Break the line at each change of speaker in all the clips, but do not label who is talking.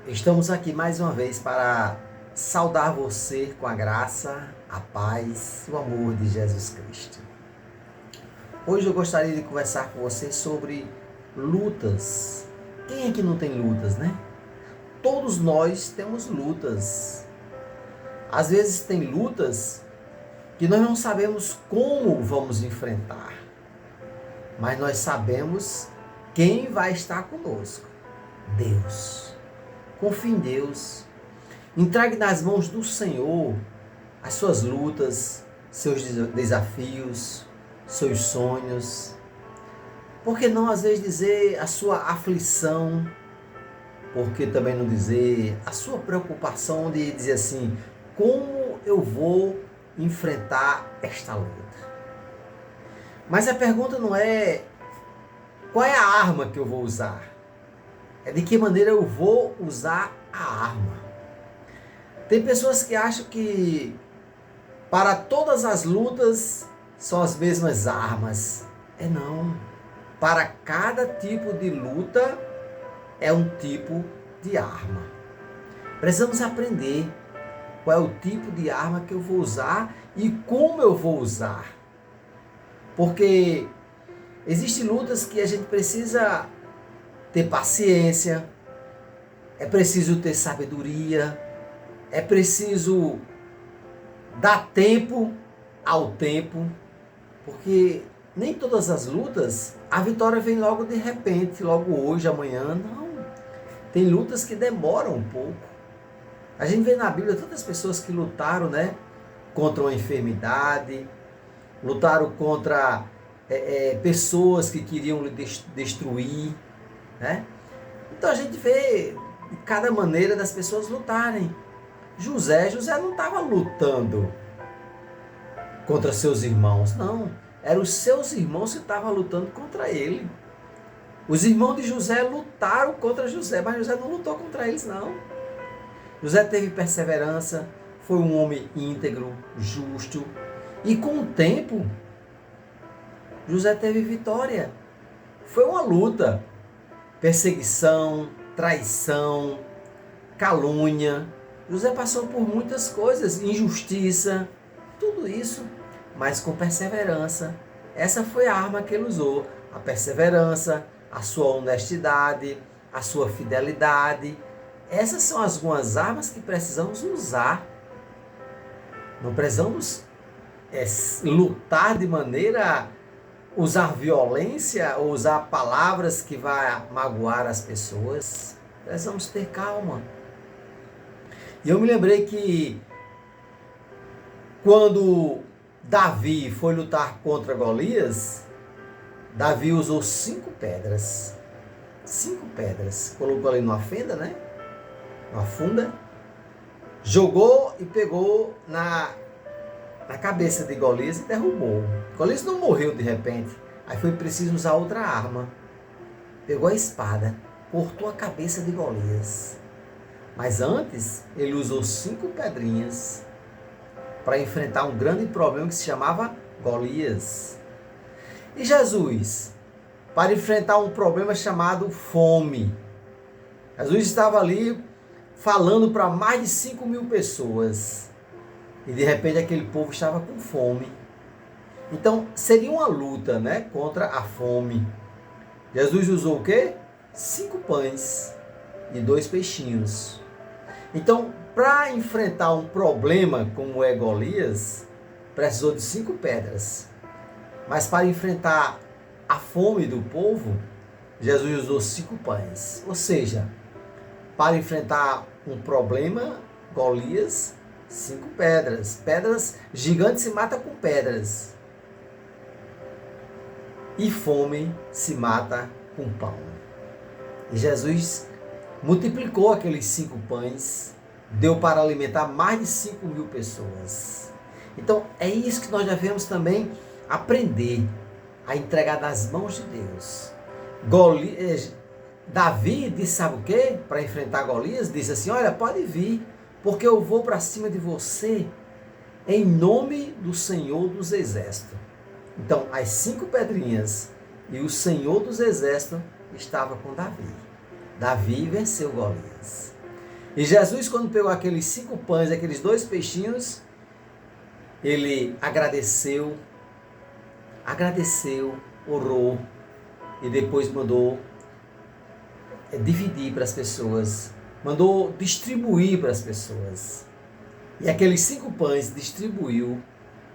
Estamos aqui mais uma vez para saudar você com a graça, a paz e o amor de Jesus Cristo. Hoje eu gostaria de conversar com você sobre lutas. Quem é que não tem lutas, né? Todos nós temos lutas. Às vezes tem lutas que nós não sabemos como vamos enfrentar, mas nós sabemos quem vai estar conosco: Deus. Confie em Deus. Entregue nas mãos do Senhor as suas lutas, seus desafios, seus sonhos. Por que não às vezes dizer a sua aflição? Por que também não dizer a sua preocupação de dizer assim: como eu vou enfrentar esta luta? Mas a pergunta não é qual é a arma que eu vou usar. É de que maneira eu vou usar a arma. Tem pessoas que acham que para todas as lutas são as mesmas armas. Não. Para cada tipo de luta é um tipo de arma. Precisamos aprender qual é o tipo de arma que eu vou usar e como eu vou usar. Porque existem lutas que a gente precisa ter paciência, é preciso ter sabedoria, é preciso dar tempo ao tempo, porque nem todas as lutas a vitória vem logo de repente, logo hoje, amanhã, não. Tem lutas que demoram um pouco. A gente vê na Bíblia tantas pessoas que lutaram, né, contra uma enfermidade, lutaram contra pessoas que queriam lhe destruir, né? Então a gente vê de cada maneira das pessoas lutarem. José não estava lutando contra seus irmãos, não. Eram os seus irmãos que estavam lutando contra ele. Os irmãos de José lutaram contra José, mas José não lutou contra eles, não. José teve perseverança, foi um homem íntegro, justo, e com o tempo José teve vitória. Foi uma luta. Perseguição, traição, calúnia. José passou por muitas coisas, injustiça, tudo isso, mas com perseverança. Essa foi a arma que ele usou, a perseverança, a sua honestidade, a sua fidelidade. Essas são algumas armas que precisamos usar. Não precisamos lutar de maneira usar violência ou usar palavras que vai magoar as pessoas. Precisamos ter calma. E eu me lembrei que quando Davi foi lutar contra Golias, Davi usou 5 pedras. 5 pedras. Colocou ali numa fenda, né? Uma funda. Jogou e pegou na cabeça de Golias e derrubou. Golias não morreu de repente. Aí foi preciso usar outra arma. Pegou a espada, cortou a cabeça de Golias. Mas antes, ele usou 5 pedrinhas para enfrentar um grande problema que se chamava Golias. E Jesus, para enfrentar um problema chamado fome. Jesus estava ali falando para mais de 5.000 pessoas. E de repente aquele povo estava com fome. Então seria uma luta, né, contra a fome. Jesus usou o quê? 5 pães e 2 peixinhos. Então, para enfrentar um problema como é Golias, precisou de 5 pedras. Mas para enfrentar a fome do povo, Jesus usou 5 pães. Ou seja, para enfrentar um problema, Golias, 5 pedras. Pedras, gigante se mata com pedras. E fome se mata com pão. E Jesus multiplicou aqueles 5 pães, deu para alimentar mais de 5.000 pessoas. Então é isso que nós devemos também aprender a entregar nas mãos de Deus. Davi disse, sabe o quê? Para enfrentar Golias, disse assim: olha, pode vir, porque eu vou para cima de você em nome do Senhor dos Exércitos. Então, as 5 pedrinhas e o Senhor dos Exércitos estava com Davi. Davi venceu Golias. E Jesus, quando pegou aqueles 5 pães e aqueles 2 peixinhos, ele agradeceu, orou e depois mandou dividir para as pessoas, mandou distribuir para as pessoas. E aqueles 5 pães distribuiu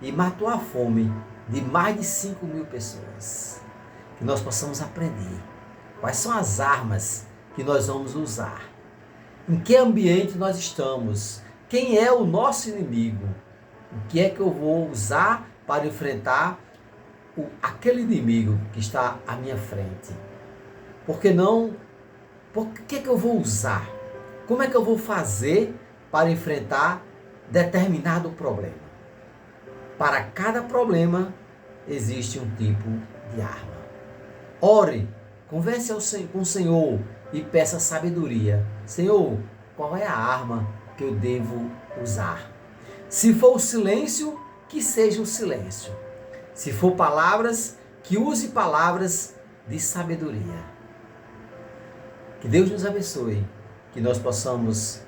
e matou a fome de mais de 5.000 pessoas. Que nós possamos aprender quais são as armas que nós vamos usar, em que ambiente nós estamos, quem é o nosso inimigo, o que é que eu vou usar para enfrentar aquele inimigo que está à minha frente. Por que que eu vou usar? Como é que eu vou fazer para enfrentar determinado problema? Para cada problema existe um tipo de arma. Ore, converse com o Senhor e peça sabedoria. Senhor, qual é a arma que eu devo usar? Se for o silêncio, que seja o silêncio. Se for palavras, que use palavras de sabedoria. Que Deus nos abençoe, que nós possamos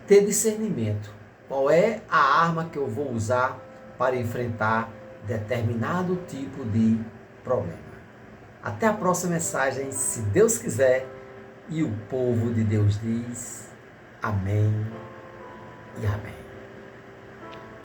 ter discernimento. Qual é a arma que eu vou usar para enfrentar determinado tipo de problema? Até a próxima mensagem, se Deus quiser. E o povo de Deus diz amém e amém.